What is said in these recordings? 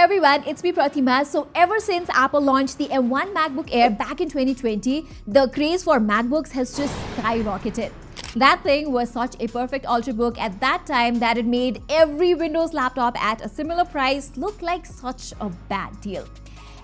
everyone, it's me Pratima. So ever since Apple launched the M1 MacBook Air back in 2020, the craze for MacBooks has just skyrocketed. That thing was such a perfect Ultrabook at that time that it made every Windows laptop at a similar price look like such a bad deal.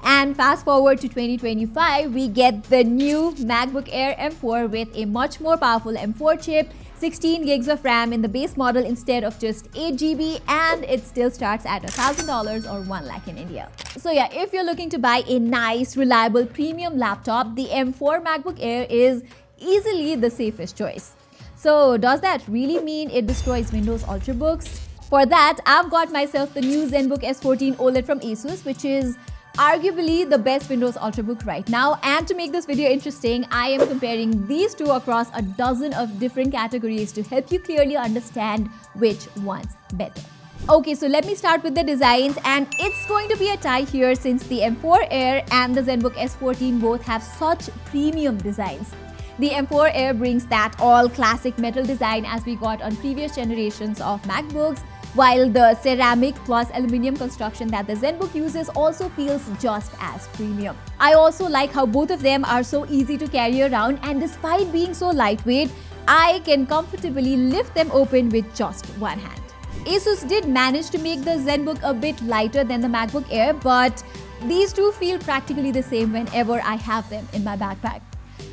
And fast forward to 2025, we get the new MacBook Air M4 with a much more powerful M4 chip, 16 gigs of RAM in the base model instead of just 8 GB, and it still starts at $1,000 or 1 lakh in India. So yeah, if you're looking to buy a nice, reliable, premium laptop, the M4 MacBook Air is easily the safest choice. So does that really mean it destroys Windows Ultrabooks? For that, I've got myself the new Zenbook S14 OLED from Asus, which is arguably the best Windows Ultrabook right now. And to make this video interesting, I am comparing these two across a dozen of different categories to help you clearly understand which one's better. Okay, so let me start with the designs, and it's going to be a tie here since the M4 Air and the Zenbook S14 both have such premium designs. The M4 Air brings that all classic metal design as we got on previous generations of MacBooks, while the ceramic plus aluminum construction that the Zenbook uses also feels just as premium. I also like how both of them are so easy to carry around, and despite being so lightweight, I can comfortably lift them open with just one hand. Asus did manage to make the Zenbook a bit lighter than the MacBook Air, but these two feel practically the same whenever I have them in my backpack.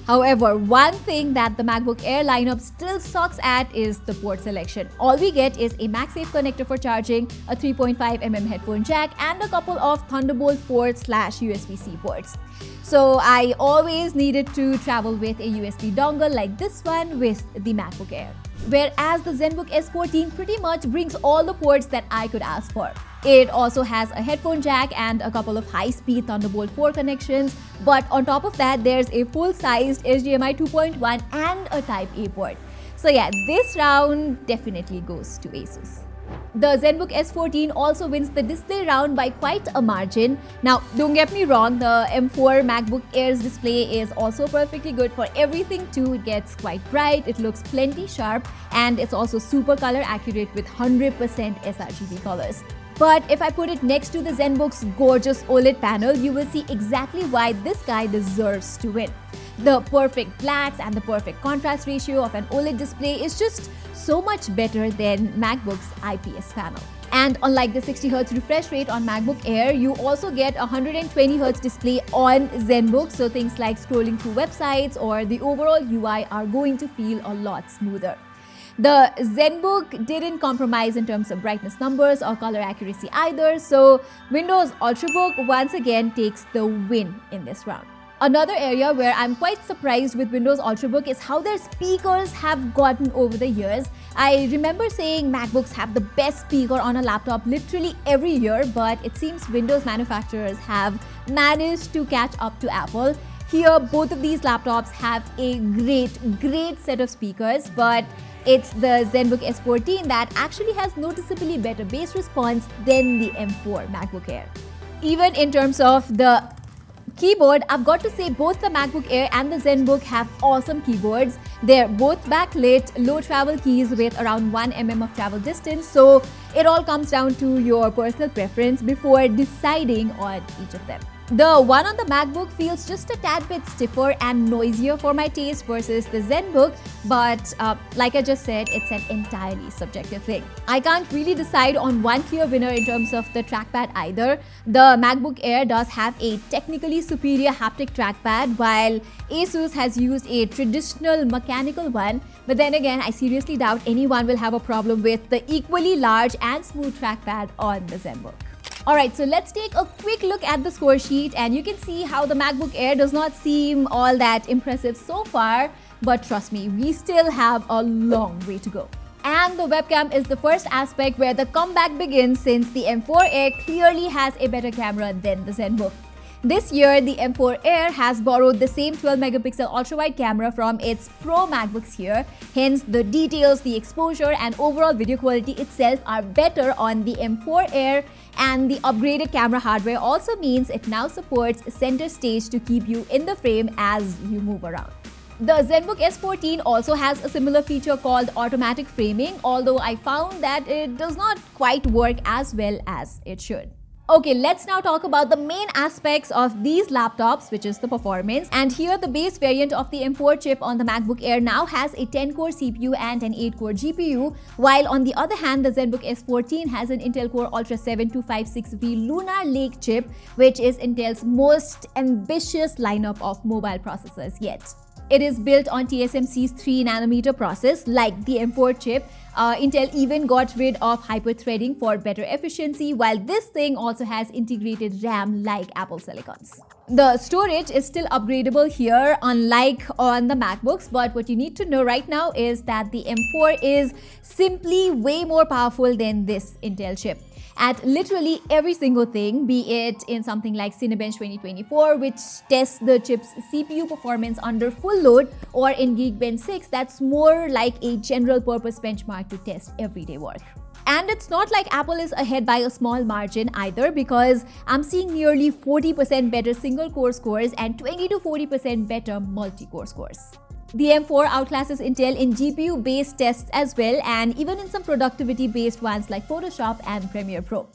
However, one thing that the MacBook Air lineup still sucks at is the port selection. All we get is a MagSafe connector for charging, a 3.5mm headphone jack, and a couple of Thunderbolt 4/USB-C ports. So I always needed to travel with a USB dongle like this one with the MacBook Air. Whereas the Zenbook S14 pretty much brings all the ports that I could ask for. It also has a headphone jack and a couple of high-speed Thunderbolt 4 connections, but on top of that, there's a full-sized HDMI 2.1 and a Type-A port. So yeah, this round definitely goes to Asus. The Zenbook S14 also wins the display round by quite a margin. Now, don't get me wrong, the M4 MacBook Air's display is also perfectly good for everything too. It gets quite bright, it looks plenty sharp, and it's also super color accurate with 100% sRGB colors. But if I put it next to the Zenbook's gorgeous OLED panel, you will see exactly why this guy deserves to win. The perfect blacks and the perfect contrast ratio of an OLED display is just so much better than MacBook's IPS panel. And unlike the 60Hz refresh rate on MacBook Air, you also get a 120Hz display on Zenbook, so things like scrolling through websites or the overall UI are going to feel a lot smoother. The Zenbook didn't compromise in terms of brightness numbers or color accuracy either, so Windows Ultrabook once again takes the win in this round. Another area where I'm quite surprised with Windows Ultrabook is how their speakers have gotten over the years. I remember saying MacBooks have the best speaker on a laptop literally every year, but it seems Windows manufacturers have managed to catch up to Apple. Here, both of these laptops have a great set of speakers, but it's the Zenbook S14 that actually has noticeably better bass response than the M4 MacBook Air. Even in terms of the keyboard, I've got to say both the MacBook Air and the Zenbook have awesome keyboards. They're both backlit, low travel keys with around 1mm of travel distance, so it all comes down to your personal preference before deciding on each of them. The one on the MacBook feels just a tad bit stiffer and noisier for my taste versus the Zenbook, but like I just said, it's an entirely subjective thing. I can't really decide on one clear winner in terms of the trackpad either. The MacBook Air does have a technically superior haptic trackpad, while Asus has used a traditional mechanical one, but then again, I seriously doubt anyone will have a problem with the equally large and smooth trackpad on the Zenbook. Alright, so let's take a quick look at the score sheet, and you can see how the MacBook Air does not seem all that impressive so far, but trust me, we still have a long way to go. And the webcam is the first aspect where the comeback begins, since the M4 Air clearly has a better camera than the Zenbook. This year, the M4 Air has borrowed the same 12-megapixel ultra-wide camera from its Pro MacBooks here. Hence, the details, the exposure, and overall video quality itself are better on the M4 Air, and the upgraded camera hardware also means it now supports center stage to keep you in the frame as you move around. The Zenbook S14 also has a similar feature called automatic framing, although I found that it does not quite work as well as it should. Okay, let's now talk about the main aspects of these laptops, which is the performance. And here the base variant of the M4 chip on the MacBook Air now has a 10-core CPU and an 8-core GPU, while on the other hand, the Zenbook S14 has an Intel Core Ultra 7256V Lunar Lake chip, which is Intel's most ambitious lineup of mobile processors yet. It is built on TSMC's 3nm process, like the M4 chip. Intel even got rid of hyper-threading for better efficiency, while this thing also has integrated RAM like Apple Silicons. The storage is still upgradable here, unlike on the MacBooks, but what you need to know right now is that the M4 is simply way more powerful than this Intel chip. At literally every single thing, be it in something like Cinebench 2024, which tests the chip's CPU performance under full load, or in Geekbench 6, that's more like a general purpose benchmark to test everyday work. And it's not like Apple is ahead by a small margin either, because I'm seeing nearly 40% better single core scores and 20 to 40% better multi-core scores. The M4 outclasses Intel in GPU-based tests as well, and even in some productivity-based ones like Photoshop and Premiere Pro.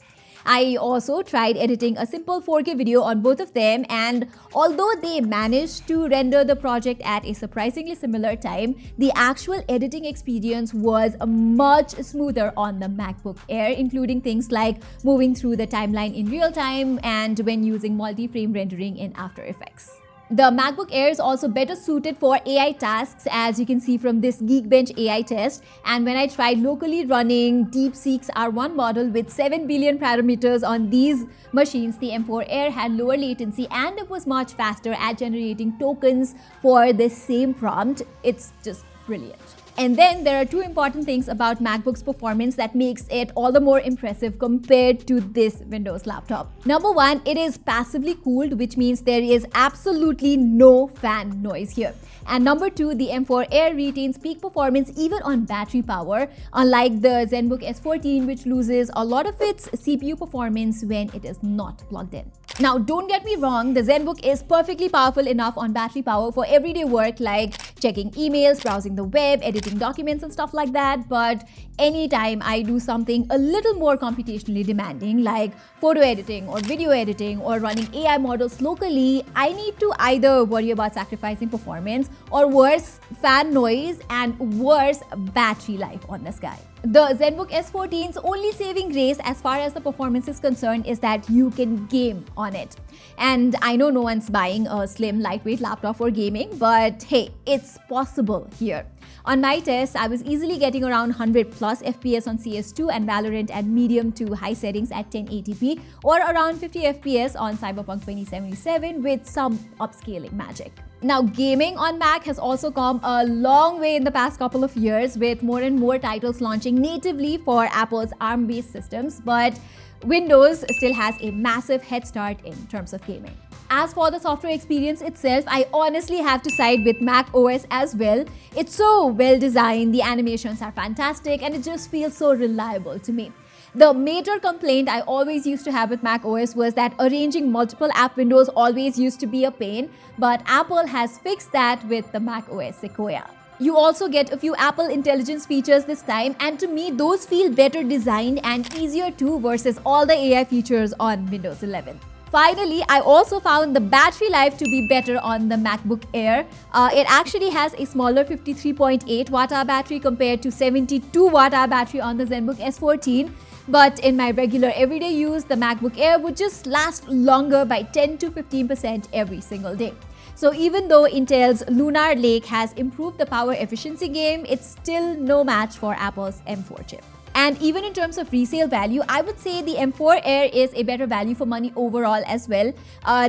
I also tried editing a simple 4K video on both of them, and although they managed to render the project at a surprisingly similar time, the actual editing experience was much smoother on the MacBook Air, including things like moving through the timeline in real time and when using multi-frame rendering in After Effects. The MacBook Air is also better suited for AI tasks, as you can see from this Geekbench AI test. And when I tried locally running DeepSeek's R1 model with 7 billion parameters on these machines, the M4 Air had lower latency and it was much faster at generating tokens for the same prompt. It's just brilliant. And then there are two important things about MacBook's performance that makes it all the more impressive compared to this Windows laptop. Number one, it is passively cooled, which means there is absolutely no fan noise here. And number two, the M4 Air retains peak performance even on battery power, unlike the Zenbook S14, which loses a lot of its CPU performance when it is not plugged in. Now, don't get me wrong, the Zenbook is perfectly powerful enough on battery power for everyday work like checking emails, browsing the web, editing documents and stuff like that, but anytime I do something a little more computationally demanding like photo editing or video editing or running AI models locally, I need to either worry about sacrificing performance or worse, fan noise and worse, battery life on this guy. The Zenbook S14's only saving grace as far as the performance is concerned is that you can game on it. And I know no one's buying a slim, lightweight laptop for gaming, but hey, it's possible here. On my test, I was easily getting around 100 plus FPS on CS2 and Valorant at medium to high settings at 1080p, or around 50 FPS on Cyberpunk 2077 with some upscaling magic. Now, gaming on Mac has also come a long way in the past couple of years, with more and more titles launching natively for Apple's ARM-based systems, but Windows still has a massive head start in terms of gaming. As for the software experience itself, I honestly have to side with Mac OS as well. It's so well designed, the animations are fantastic, and it just feels so reliable to me. The major complaint I always used to have with Mac OS was that arranging multiple app windows always used to be a pain, but Apple has fixed that with the Mac OS Sequoia. You also get a few Apple Intelligence features this time, and to me, those feel better designed and easier too versus all the AI features on Windows 11. Finally, I also found the battery life to be better on the MacBook Air. It actually has a smaller 53.8 watt-hour battery compared to 72 watt-hour battery on the Zenbook S14. But in my regular everyday use, the MacBook Air would just last longer by 10 to 15% every single day. So even though Intel's Lunar Lake has improved the power efficiency game, it's still no match for Apple's M4 chip. And even in terms of resale value, I would say the M4 Air is a better value for money overall as well.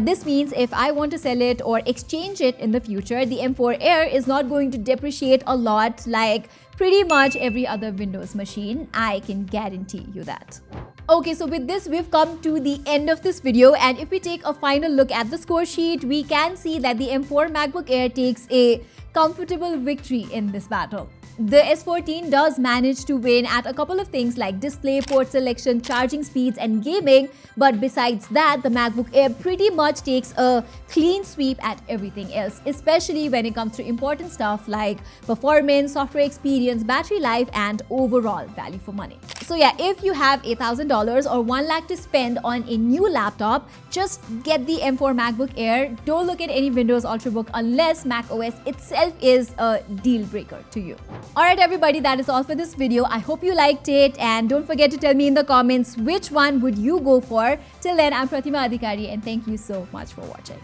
This means if I want to sell it or exchange it in the future, the M4 Air is not going to depreciate a lot like pretty much every other Windows machine. I can guarantee you that. Okay, so with this, we've come to the end of this video, and if we take a final look at the score sheet, we can see that the M4 MacBook Air takes a comfortable victory in this battle. The S14 does manage to win at a couple of things like display, port selection, charging speeds and gaming, but besides that, the MacBook Air pretty much takes a clean sweep at everything else, especially when it comes to important stuff like performance, software experience, battery life and overall value for money. So yeah, if you have $8,000 or 1 lakh to spend on a new laptop, just get the M4 MacBook Air. Don't look at any Windows Ultrabook unless macOS itself is a deal breaker to you. Alright everybody, that is all for this video. I hope you liked it and don't forget to tell me in the comments which one would you go for. Till then, I'm Pratima Adhikari and thank you so much for watching.